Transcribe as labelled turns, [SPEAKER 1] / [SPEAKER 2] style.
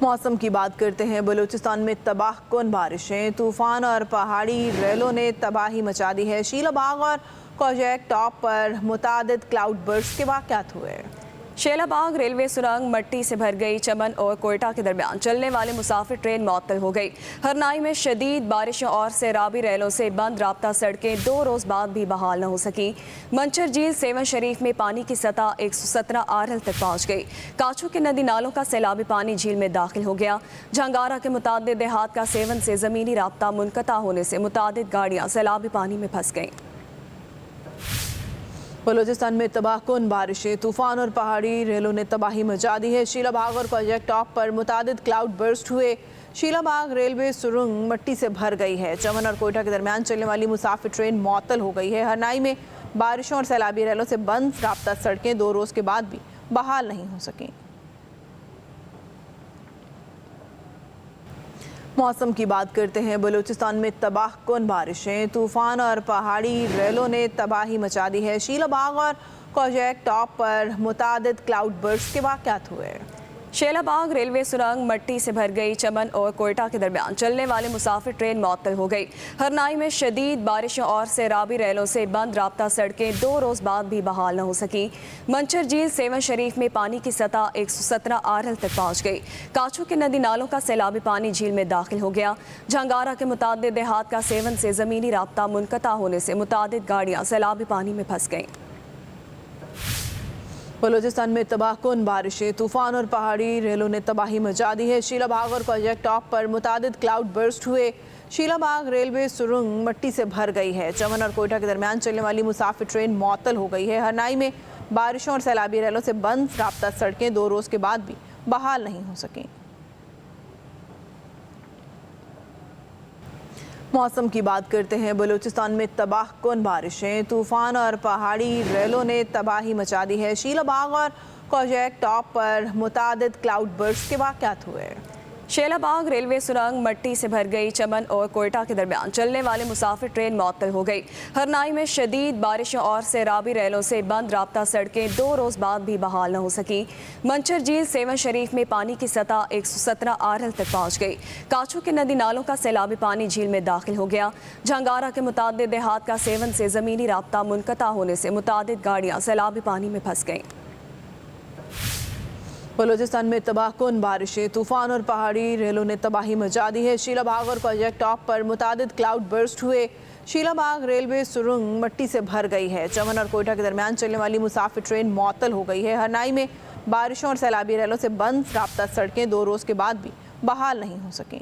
[SPEAKER 1] मौसम की बात करते हैं। बलूचिस्तान में तबाहकुन बारिशें, तूफान और पहाड़ी रेलों ने तबाही मचा दी है। शीलाबाग और कोजेक टॉप पर मुतादिद क्लाउड बर्स्ट के वाक़यात हुए।
[SPEAKER 2] शीलाबाग रेलवे सुरंग मट्टी से भर गई। चमन और कोयटा के दरमियान चलने वाली मुसाफिर ट्रेन मअतल हो गई। हरनाई में शदीद बारिशों और सैराबी रेलों से बंद राब्ता सड़कें 2 रोज़ बाद भी बहाल न हो सकी। मंचर झील सेवन शरीफ में पानी की सतह 117 आरएल तक पहुँच गई। काछू के नदी नालों का सैलाबी पानी झील में दाखिल हो गया। झंगारा के मुतादिद देहात का सेवन से ज़मीनी राब्ता मुनक़ता होने से मुतादिद गाड़ियाँ सैलाबी पानी में फंस गईं।
[SPEAKER 1] बलूचिस्तान में तबाहकुन बारिशें, तूफान और पहाड़ी रेलों ने तबाही मचा दी है। शीलाबाग और कोजेक टॉप पर मुतादिद क्लाउड बर्स्ट हुए। शीलाबाग रेलवे सुरंग मट्टी से भर गई है। चमन और कोयटा के दरमियान चलने वाली मुसाफिर ट्रेन मअतल हो गई है। हरनाई में बारिशों और सैलाबी रेलों से बंद राब्ता सड़कें 2 रोज़ के बाद भी बहाल नहीं हो सकें। मौसम की बात करते हैं। बलूचिस्तान में तबाहकुन बारिशें, तूफान और पहाड़ी रेलों ने तबाही मचा दी है। शीलाबाग और कोजेक टॉप पर मुतादिद क्लाउड बर्स्ट के वाक़यात हुए।
[SPEAKER 2] शीलाबाग रेलवे सुरंग मट्टी से भर गई। चमन और कोयटा के दरमियान चलने वाली मुसाफिर ट्रेन मअतल हो गई। हरनाई में शदीद बारिशों और सैराबी रेलों से बंद राब्ता सड़कें 2 रोज़ बाद भी बहाल न हो सकी। मंचर झील सेवन शरीफ में पानी की सतह 117 आरएल तक पहुँच गई। काछू के नदी नालों का सैलाबी पानी झील में दाखिल हो गया। झंगारा के मुतादिद देहात का सेवन से ज़मीनी राब्ता मुनक़ता होने से मुतादिद गाड़ियाँ सैलाबी पानी में फंस गईं।
[SPEAKER 1] बलूचिस्तान में तबाहकुन बारिशें, तूफान और पहाड़ी रेलों ने तबाही मचा दी है। शीलाबाग और कोजेक टॉप पर मुतादिद क्लाउड बर्स्ट हुए। शीलाबाग रेलवे सुरंग मट्टी से भर गई है। चमन और कोयटा के दरमियान चलने वाली मुसाफिर ट्रेन मअतल हो गई है। हरनाई में बारिशों और सैलाबी रेलों से बंद राब्ता सड़कें 2 रोज़ के बाद भी बहाल नहीं हो सकें। मौसम की बात करते हैं। बलूचिस्तान में तबाहकुन बारिशें, तूफान और पहाड़ी रेलों ने तबाही मचा दी है। शीलाबाग और कोजेक टॉप पर मुतादिद क्लाउड बर्स्ट के वाक़यात हुए।
[SPEAKER 2] शीलाबाग रेलवे सुरंग मट्टी से भर गई। चमन और कोयटा के दरमियान चलने वाली मुसाफिर ट्रेन मअतल हो गई। हरनाई में शदीद बारिशों और सैराबी रेलों से बंद राब्ता सड़कें 2 रोज़ बाद भी बहाल न हो सकी। मंचर झील सेवन शरीफ में पानी की सतह 117 आरएल तक पहुँच गई। काछू के नदी नालों का सैलाबी पानी झील में दाखिल हो गया। झंगारा के मुतादिद देहात का सेवन से ज़मीनी राब्ता मुनक़ता होने से मुतादिद गाड़ियाँ सैलाबी पानी में फंस गईं।
[SPEAKER 1] बलूचिस्तान में तबाहकुन बारिशें, तूफान और पहाड़ी रेलों ने तबाही मचा दी है। शीलाबाग और कोजेक टॉप पर मुतादिद क्लाउड बर्स्ट हुए। शीलाबाग रेलवे सुरंग मट्टी से भर गई है। चमन और कोयटा के दरमियान चलने वाली मुसाफिर ट्रेन मअतल हो गई है। हरनाई में बारिशों और सैलाबी रेलों से बंद राब्ता सड़कें 2 रोज़ के बाद भी बहाल नहीं हो सकें।